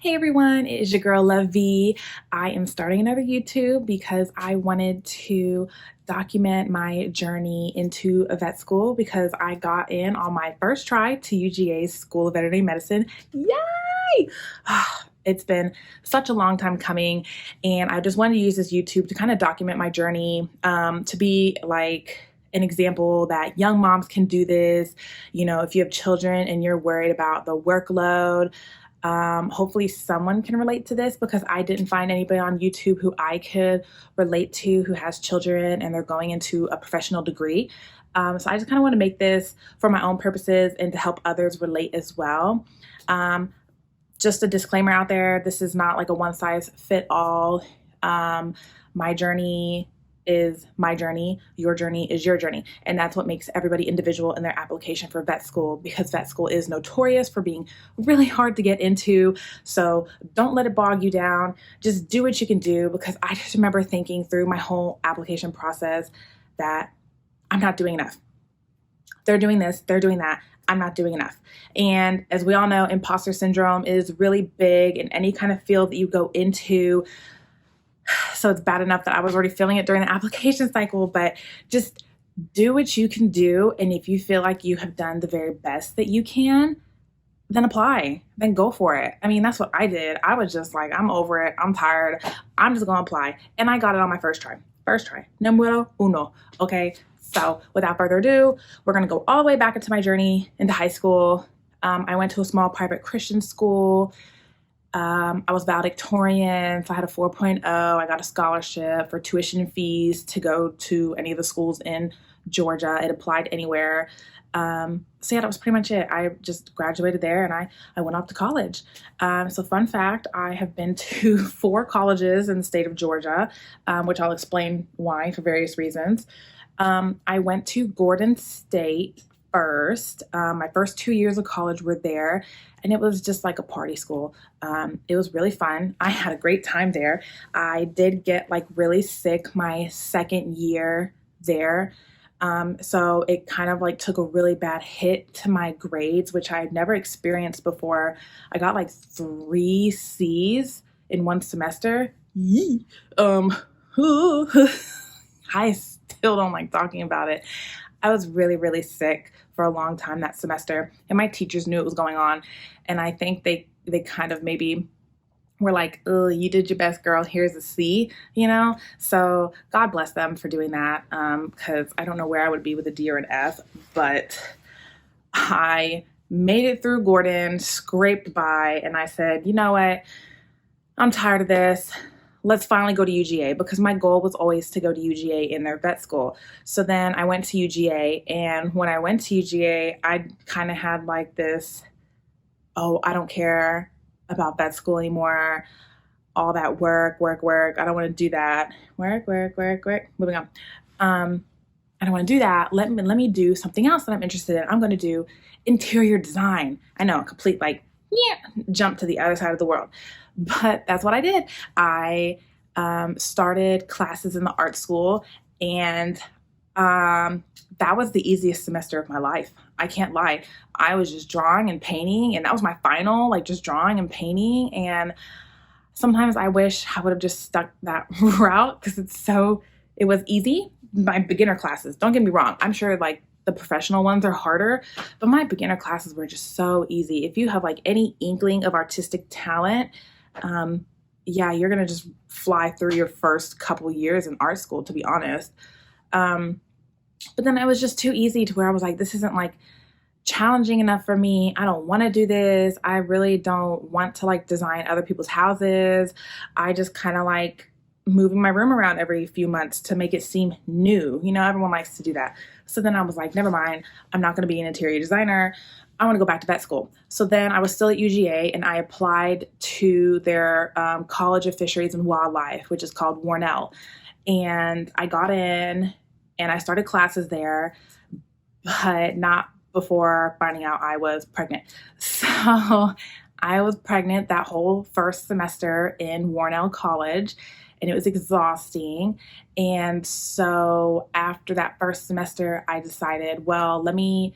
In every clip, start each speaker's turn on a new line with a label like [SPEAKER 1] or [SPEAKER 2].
[SPEAKER 1] Hey everyone, it is your girl Love V. I am starting another YouTube because I wanted to document my journey into a vet school because I got in on my first try to UGA's School of Veterinary Medicine. Yay! It's been such a long time coming, and I just wanted to use this YouTube to kind of document my journey, to be like an example that young moms can do this. You know, if you have children and you're worried about the workload, hopefully someone can relate to this because I didn't find anybody on YouTube who I could relate to who has children and they're going into a professional degree. So I just kind of want to make this for my own purposes and to help others relate as well. Just a disclaimer out there, this is not like a one size fit all. My journey is my journey, your journey is your journey. And that's what makes everybody individual in their application for vet school, because vet school is notorious for being really hard to get into. So don't let it bog you down. Just do what you can do, because I just remember thinking through my whole application process that I'm not doing enough. They're doing this, they're doing that. I'm not doing enough. And as we all know, imposter syndrome is really big in any kind of field that you go into. So it's bad enough that I was already feeling it during the application cycle, but just do what you can do. And if you feel like you have done the very best that you can, then apply, then go for it. I mean, that's what I did. I was just like, I'm over it. I'm tired. I'm just going to apply. And I got it on my first try. First try. Numero uno. Okay. So without further ado, we're going to go all the way back into my journey into high school. I went to a small private Christian school. I was valedictorian, so I had a 4.0. I got a scholarship for tuition and fees to go to any of the schools in Georgia. It applied anywhere. So yeah, that was pretty much it. I just graduated there and I went off to college. So fun fact, I have been to 4 colleges in the state of Georgia, which I'll explain why for various reasons. I went to Gordon State first. My first 2 years of college were there, and it was just like a party school. It was really fun. I had a great time there. I did get like really sick my second year there. So it kind of like took a really bad hit to my grades, which I had never experienced before. I got like 3 C's in one semester. Yee. I still don't like talking about it. I was really, really sick for a long time that semester, and my teachers knew it was going on. And I think they kind of maybe were like, oh, you did your best, girl. Here's a C, you know? So God bless them for doing that, because I don't know where I would be with a D or an F, but I made it through Gordon, scraped by, and I said, you know what? I'm tired of this. Let's finally go to UGA, because my goal was always to go to UGA in their vet school. So then I went to UGA, and when I went to UGA, I kind of had like this, oh, I don't care about vet school anymore. All that work. I don't want to do that. Work. Moving on. I don't want to do that. Let me do something else that I'm interested in. I'm going to do interior design. I know, complete like, jump to the other side of the world. But that's what I did. I started classes in the art school, and that was the easiest semester of my life. I can't lie. I was just drawing and painting, and that was my final, like just drawing and painting. And sometimes I wish I would have just stuck that route, because it was easy. My beginner classes, don't get me wrong, I'm sure like the professional ones are harder, but my beginner classes were just so easy. If you have like any inkling of artistic talent, yeah, you're gonna just fly through your first couple years in art school, to be honest. But then it was just too easy to where I was like, this isn't like challenging enough for me. I don't want to do this. I really don't want to like design other people's houses. I just kind of like moving my room around every few months to make it seem new. You know, everyone likes to do that. So then I was like, never mind. I'm not going to be an interior designer. I want to go back to vet school. So then I was still at UGA, and I applied to their College of Fisheries and Wildlife, which is called Warnell. And I got in and I started classes there, but not before finding out I was pregnant. So I was pregnant that whole first semester in Warnell College, and it was exhausting. And so after that first semester, I decided, well, let me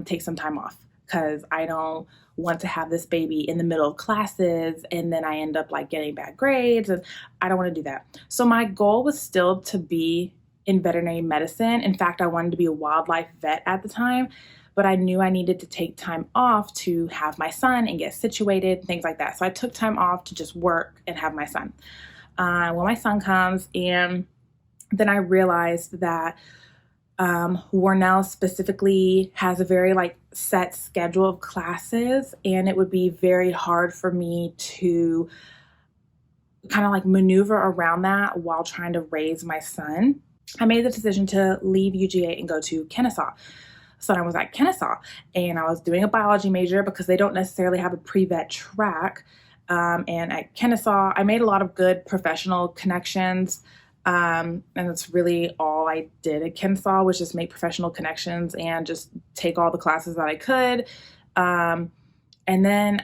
[SPEAKER 1] take some time off, because I don't want to have this baby in the middle of classes and then I end up like getting bad grades, and I don't want to do that. So my goal was still to be in veterinary medicine. In fact, I wanted to be a wildlife vet at the time, but I knew I needed to take time off to have my son and get situated, things like that. So I took time off to just work and have my son. When my son comes, and then I realized that Warnell specifically has a very like set schedule of classes, and it would be very hard for me to kind of like maneuver around that while trying to raise my son. I made the decision to leave UGA and go to Kennesaw. So I was at Kennesaw, and I was doing a biology major because they don't necessarily have a pre-vet track. And at Kennesaw, I made a lot of good professional connections. And that's really all I did at Kennesaw, was just make professional connections and just take all the classes that I could. And then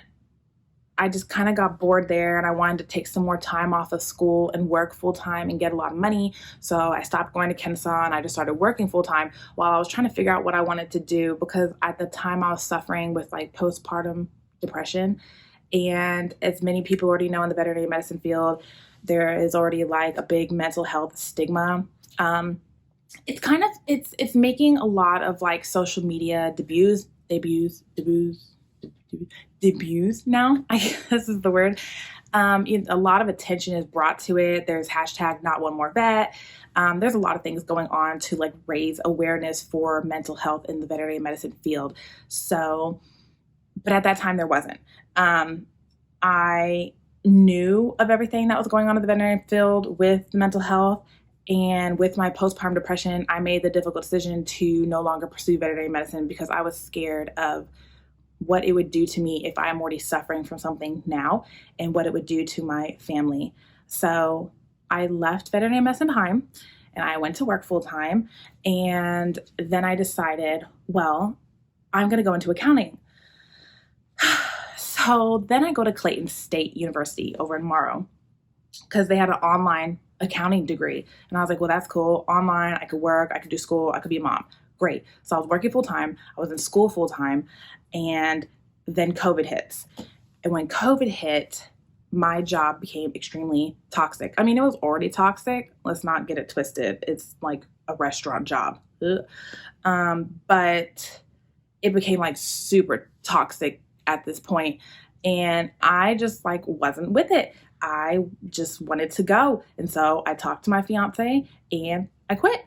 [SPEAKER 1] I just kind of got bored there, and I wanted to take some more time off of school and work full time and get a lot of money. So I stopped going to Kennesaw and I just started working full time while I was trying to figure out what I wanted to do, because at the time I was suffering with like postpartum depression. And as many people already know in the veterinary medicine field, there is already like a big mental health stigma. It's making a lot of like social media debuts now, I guess is the word. A lot of attention is brought to it. There's hashtag not one more vet. There's a lot of things going on to like raise awareness for mental health in the veterinary medicine field. So, but at that time there wasn't. I knew of everything that was going on in the veterinary field with mental health, and with my postpartum depression, I made the difficult decision to no longer pursue veterinary medicine because I was scared of what it would do to me if I'm already suffering from something now, and what it would do to my family. So I left veterinary medicine behind and I went to work full time. And then I decided, well, I'm going to go into accounting. So then I go to Clayton State University over in Morrow because they had an online accounting degree. And I was like, well, that's cool. Online, I could work, I could do school, I could be a mom. Great. So I was working full time, I was in school full time, and then COVID hits. And when COVID hit, my job became extremely toxic. I mean, it was already toxic. Let's not get it twisted. It's like a restaurant job. But it became like super toxic at this point. And I just like wasn't with it. I just wanted to go. And so I talked to my fiance and I quit.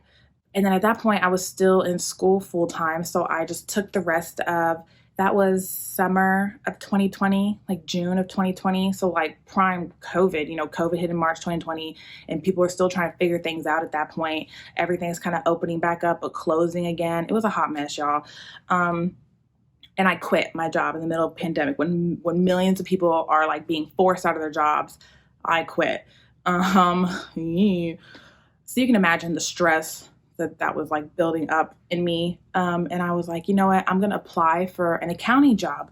[SPEAKER 1] And then at that point I was still in school full time. So I just took the rest of, that was summer of 2020, like June of 2020. So like prime COVID, COVID hit in March 2020, and people are still trying to figure things out at that point. Everything's kind of opening back up, but closing again. It was a hot mess, y'all. And I quit my job in the middle of the pandemic when millions of people are like being forced out of their jobs. I quit. So you can imagine the stress that was like building up in me. And I was like, you know what? I'm going to apply for an accounting job.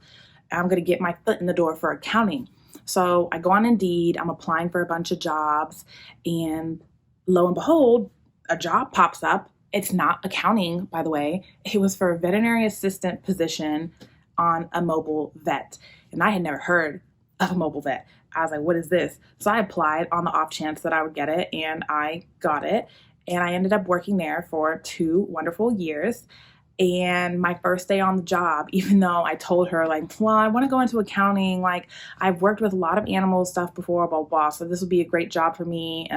[SPEAKER 1] I'm going to get my foot in the door for accounting. So I go on Indeed, I'm applying for a bunch of jobs, and lo and behold, a job pops up. It's not accounting, by the way. It was for a veterinary assistant position on a mobile vet. And I had never heard of a mobile vet. I was like, what is this? So I applied on the off chance that I would get it, and I got it. And I ended up working there for 2 wonderful years. And my first day on the job, even though I told her like, well, I want to go into accounting, like I've worked with a lot of animal stuff before, blah, blah, blah. So this would be a great job for me,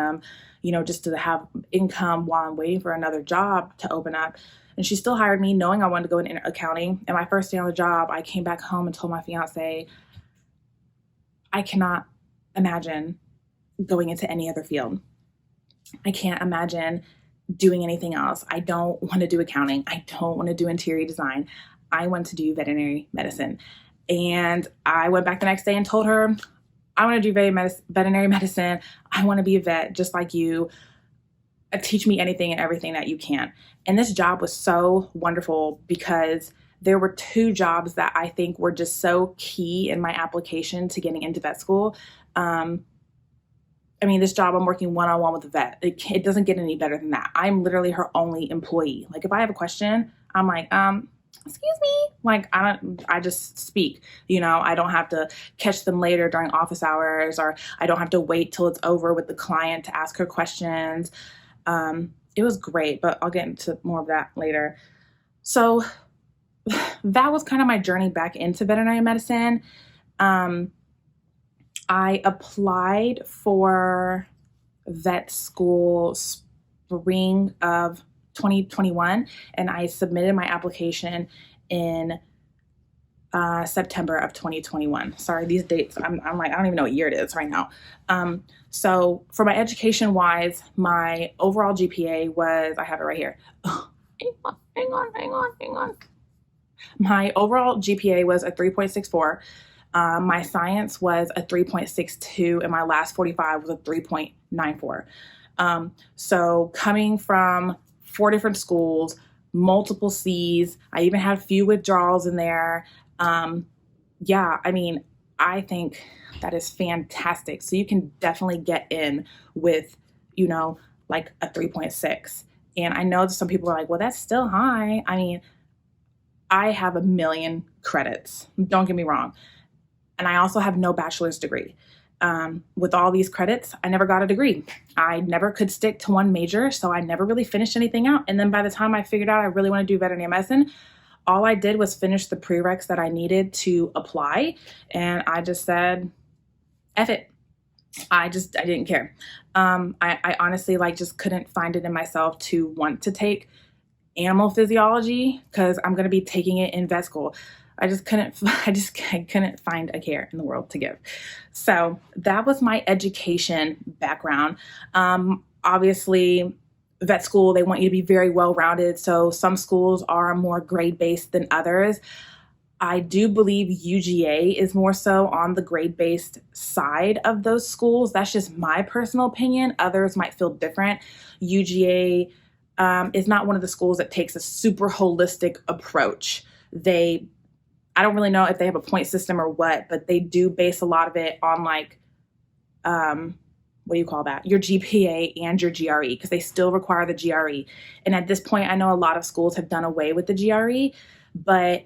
[SPEAKER 1] just to have income while I'm waiting for another job to open up. And she still hired me knowing I wanted to go into accounting. And my first day on the job, I came back home and told my fiance, I cannot imagine going into any other field. I can't imagine doing anything else. I don't want to do accounting. I don't want to do interior design. I want to do veterinary medicine. And I went back the next day and told her, I want to do veterinary medicine. I want to be a vet just like you. Teach me anything and everything that you can. And this job was so wonderful because there were 2 jobs that I think were just so key in my application to getting into vet school. This job, I'm working one-on-one with a vet. It doesn't get any better than that. I'm literally her only employee. Like if I have a question, I'm like, excuse me, like I just speak, I don't have to catch them later during office hours, or I don't have to wait till it's over with the client to ask her questions. It was great, but I'll get into more of that later. So that was kind of my journey back into veterinary medicine. Um, I applied for vet school spring of 2021, and I submitted my application in September of 2021. Sorry, these dates, I'm like, I don't even know what year it is right now. So for my education wise, my overall GPA was, I have it right here. Oh, hang on. My overall GPA was a 3.64. My science was a 3.62, and my last 45 was a 3.94. So coming from 4 different schools, multiple C's, I even had a few withdrawals in there. Yeah, I mean, I think that is fantastic. So you can definitely get in with, like a 3.6. And I know that some people are like, well, that's still high. I mean, I have a million credits. Don't get me wrong. And I also have no bachelor's degree. With all these credits, I never got a degree. I never could stick to one major, so I never really finished anything out. And then by the time I figured out I really want to do veterinary medicine, all I did was finish the prereqs that I needed to apply. And I just said, F it. I didn't care. I honestly just couldn't find it in myself to want to take animal physiology because I'm going to be taking it in vet school. I couldn't find a care in the world to give. So that was my education background. Obviously, vet school, they want you to be very well-rounded. So some schools are more grade-based than others. I do believe UGA is more so on the grade-based side of those schools. That's just my personal opinion. Others might feel different. UGA is not one of the schools that takes a super holistic approach. I don't really know if they have a point system or what, but they do base a lot of it on what do you call that? Your GPA and your GRE, because they still require the GRE. And at this point, I know a lot of schools have done away with the GRE, but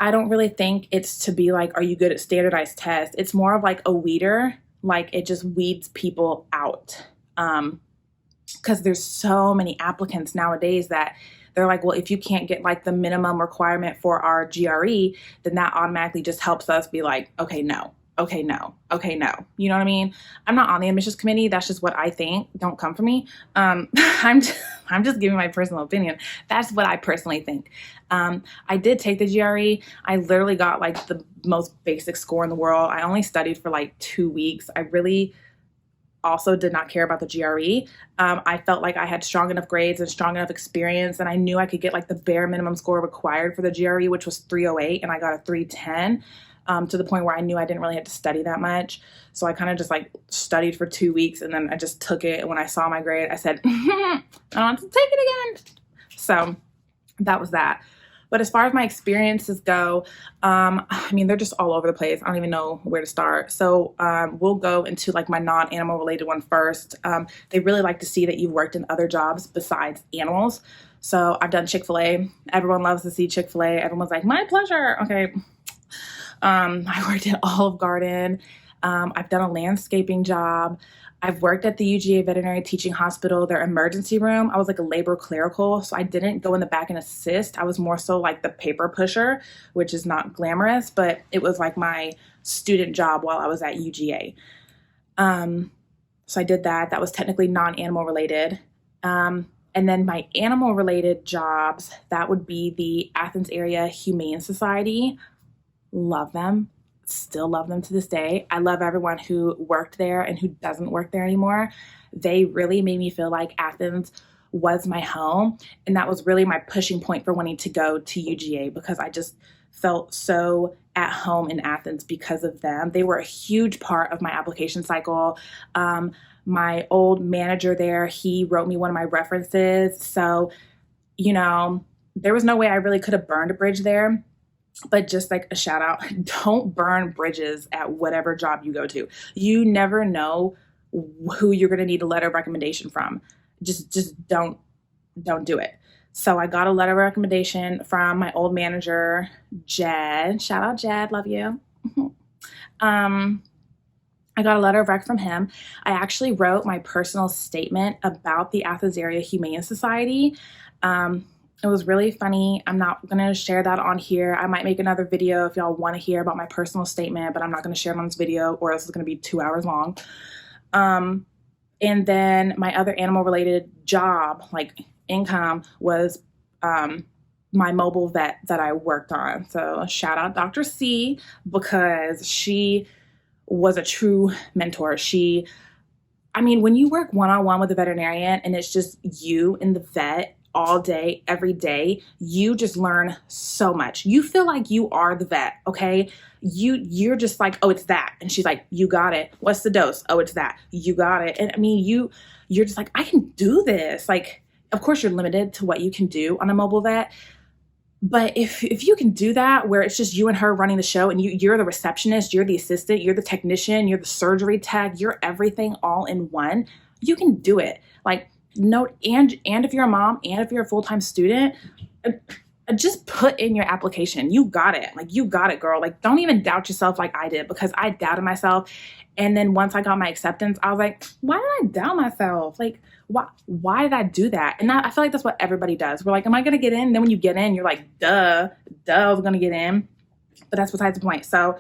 [SPEAKER 1] I don't really think it's to be like, are you good at standardized tests? It's more of like a weeder, like it just weeds people out. Because there's so many applicants nowadays that they're like, well, if you can't get like the minimum requirement for our GRE, then that automatically just helps us be like, okay, no. You know what I mean? I'm not on the admissions committee. That's just what I think. Don't come for me. I'm just giving my personal opinion. That's what I personally think. I did take the GRE. I literally got like the most basic score in the world. I only studied for like 2 weeks. I really also did not care about the GRE. I felt like I had strong enough grades and strong enough experience, and I knew I could get like the bare minimum score required for the GRE, which was 308, and I got a 310. To the point where I knew I didn't really have to study that much. So I kind of just like studied for 2 weeks, and then I just took it. And when I saw my grade, I said, I don't want to take it again. So that was that. But as far as my experiences go, I mean, they're just all over the place. I don't even know where to start. So we'll go into like my non-animal related one first. They really like to see that you've worked in other jobs besides animals. So I've done Chick-fil-A. Everyone loves to see Chick-fil-A. Everyone's like, my pleasure. Okay. I worked at Olive Garden. I've done a landscaping job. I've worked at the UGA Veterinary Teaching Hospital, their emergency room. I was like a labor clerical, so I didn't go in the back and assist. I was more so like the paper pusher, which is not glamorous, but it was like my student job while I was at UGA. So I did that. That was technically non-animal related. And then my animal related jobs, that would be the Athens Area Humane Society. Love them. Still love them to this day. I love everyone who worked there and who doesn't work there anymore. They really made me feel like Athens was my home. And that was really my pushing point for wanting to go to UGA, because I just felt so at home in Athens because of them. They were a huge part of my application cycle. My old manager there, he wrote me one of my references. So, there was no way I really could have burned a bridge there. But just like a shout out, don't burn bridges at whatever job you go to. You never know who you're going to need a letter of recommendation from. Just don't do it. So I got a letter of recommendation from my old manager, Jed. Shout out Jed, love you. um, I got a letter of rec from him. I actually wrote my personal statement about the Athazzeria Humane Society. It was really funny. I'm not going to share that on here. I might make another video if y'all want to hear about my personal statement, but I'm not going to share it on this video or else it's going to be 2 hours long. And then my other animal related job, like income, was my mobile vet that I worked on. So shout out Dr. C, because she was a true mentor. When you work one-on-one with a veterinarian and it's just you and the vet all day, every day, you just learn so much. You feel like you are the vet, okay? You're just like, oh, it's that. And she's like, you got it. What's the dose? Oh, it's that. You got it. And you're just like, I can do this. Like, of course you're limited to what you can do on a mobile vet. But if you can do that, where it's just you and her running the show, and you're the receptionist, you're the assistant, you're the technician, you're the surgery tech, you're everything all in one, you can do it. Like, note, and if you're a mom and if you're a full-time student, just put in your application. You got it. Like, you got it, girl. Like, don't even doubt yourself like I did, because I doubted myself. And then once I got my acceptance, I was like, why did I doubt myself? Like, why did I do that? And I feel like that's what everybody does. We're like, am I going to get in? And then when you get in, you're like, duh, I was going to get in. But that's besides the point. So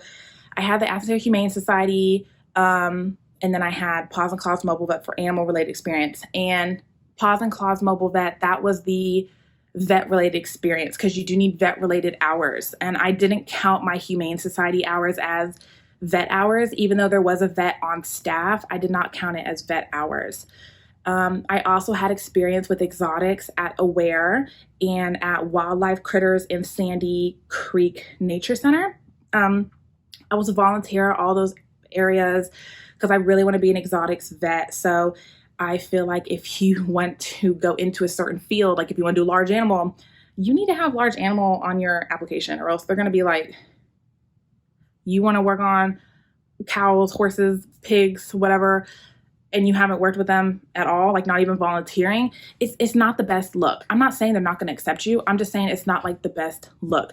[SPEAKER 1] I had the Athenstan Humane Society, and then I had Paws and Claws Mobile Vet for animal related experience. And Paws and Claws Mobile Vet, that was the vet related experience, because you do need vet related hours. And I didn't count my Humane Society hours as vet hours, even though there was a vet on staff. I did not count it as vet hours. I also had experience with exotics at Aware and at Wildlife Critters in Sandy Creek Nature Center. I was a volunteer at all those areas because I really want to be an exotics vet. So I feel like if you want to go into a certain field, like if you want to do large animal, you need to have large animal on your application, or else they're going to be like, you want to work on cows, horses, pigs, whatever, and you haven't worked with them at all, like not even volunteering, it's not the best look. I'm not saying they're not going to accept you. I'm just saying it's not like the best look.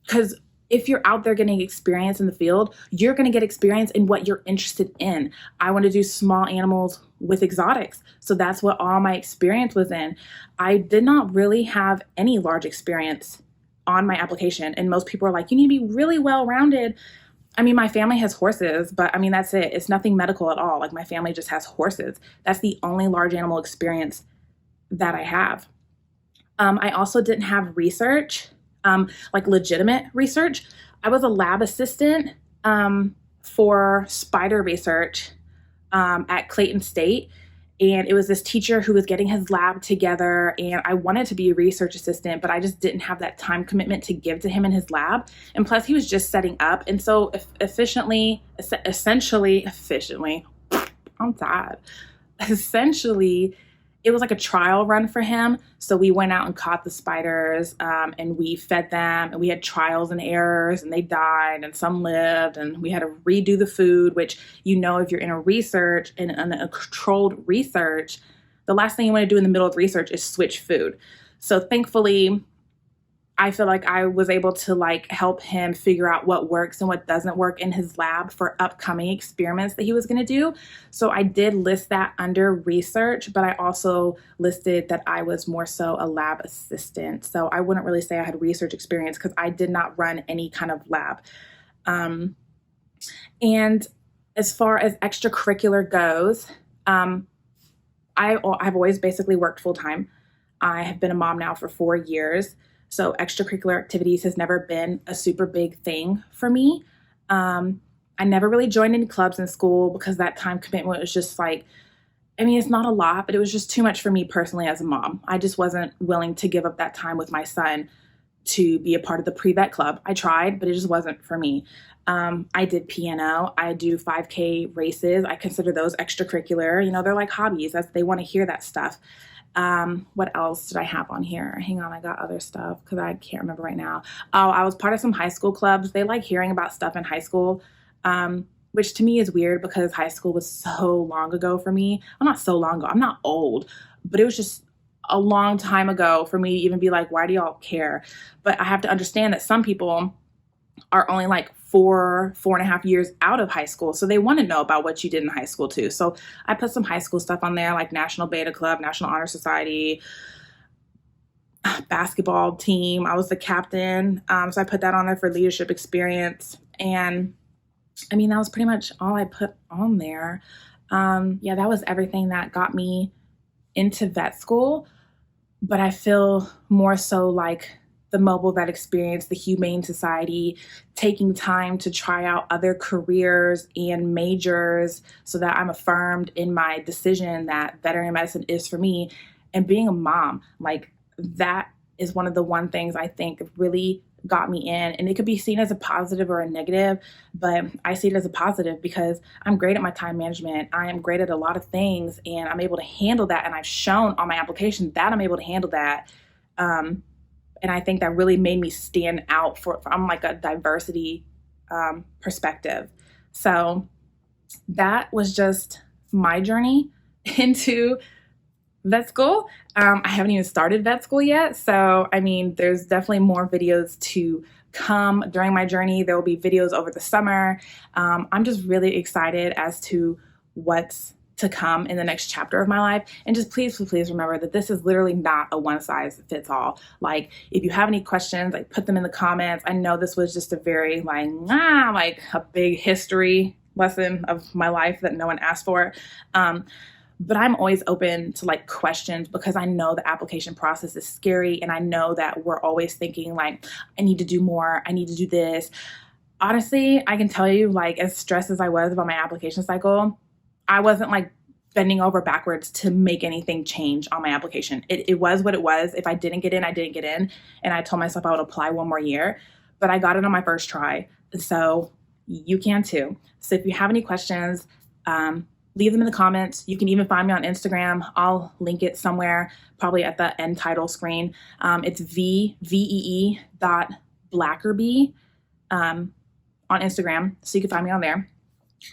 [SPEAKER 1] Because if you're out there getting experience in the field, you're going to get experience in what you're interested in. I want to do small animals with exotics. So that's what all my experience was in. I did not really have any large experience on my application. And most people are like, you need to be really well-rounded. My family has horses, but that's it. It's nothing medical at all. Like, my family just has horses. That's the only large animal experience that I have. I also didn't have research, like legitimate research. I was a lab assistant for spider research at Clayton State. And it was this teacher who was getting his lab together, and I wanted to be a research assistant, but I just didn't have that time commitment to give to him in his lab. And plus he was just setting up. And so essentially, I'm tired. Essentially, it was like a trial run for him. So we went out and caught the spiders, and we fed them, and we had trials and errors, and they died and some lived, and we had to redo the food, which, if you're in a research and a controlled research, the last thing you want to do in the middle of research is switch food. So thankfully, I feel like I was able to help him figure out what works and what doesn't work in his lab for upcoming experiments that he was going to do. So I did list that under research, but I also listed that I was more so a lab assistant. So I wouldn't really say I had research experience because I did not run any kind of lab. And as far as extracurricular goes, I've always basically worked full time. I have been a mom now for 4 years. So extracurricular activities has never been a super big thing for me. I never really joined any clubs in school because that time commitment was just it's not a lot, but it was just too much for me personally as a mom. I just wasn't willing to give up that time with my son to be a part of the pre-vet club. I tried, but it just wasn't for me. I did piano. I do 5K races. I consider those extracurricular. They're like hobbies. They want to hear that stuff. What else did I have on here? Hang on, I got other stuff because I can't remember right now. Oh, I was part of some high school clubs. They like hearing about stuff in high school, which to me is weird because high school was so long ago for me. Well, not so long ago. I'm not old, but it was just a long time ago for me to even be like, why do y'all care? But I have to understand that some people are only like 4.5 years out of high school. So they want to know about what you did in high school too. So I put some high school stuff on there, like National Beta Club, National Honor Society, basketball team. I was the captain. So I put that on there for leadership experience. And I mean, that was pretty much all I put on there. Yeah, that was everything that got me into vet school. But I feel more so like the mobile vet experience, the Humane Society, taking time to try out other careers and majors so that I'm affirmed in my decision that veterinary medicine is for me. And being a mom, like that is one of the one things I think really got me in. And it could be seen as a positive or a negative, but I see it as a positive because I'm great at my time management. I am great at a lot of things and I'm able to handle that. And I've shown on my application that I'm able to handle that. And I think that really made me stand out from like a diversity perspective. So that was just my journey into vet school. I haven't even started vet school yet. So, I mean, there's definitely more videos to come during my journey. There will be videos over the summer. I'm just really excited as to what's to come in the next chapter of my life. And just please remember that this is literally not a one size fits all. Like if you have any questions, like put them in the comments. I know this was just a very like a big history lesson of my life that no one asked for. But I'm always open to like questions because I know the application process is scary. And I know that we're always thinking like, I need to do more. I need to do this. Honestly, I can tell you, like, as stressed as I was about my application cycle, I wasn't like bending over backwards to make anything change on my application. It was what it was. If I didn't get in, I didn't get in. And I told myself I would apply one more year, but I got it on my first try. So you can too. So if you have any questions, leave them in the comments. You can even find me on Instagram. I'll link it somewhere, probably at the end title screen. It's vee.blackerby on Instagram. So you can find me on there.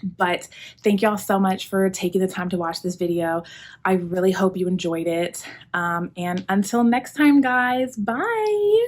[SPEAKER 1] But thank y'all so much for taking the time to watch this video. I really hope you enjoyed it. And until next time, guys, bye.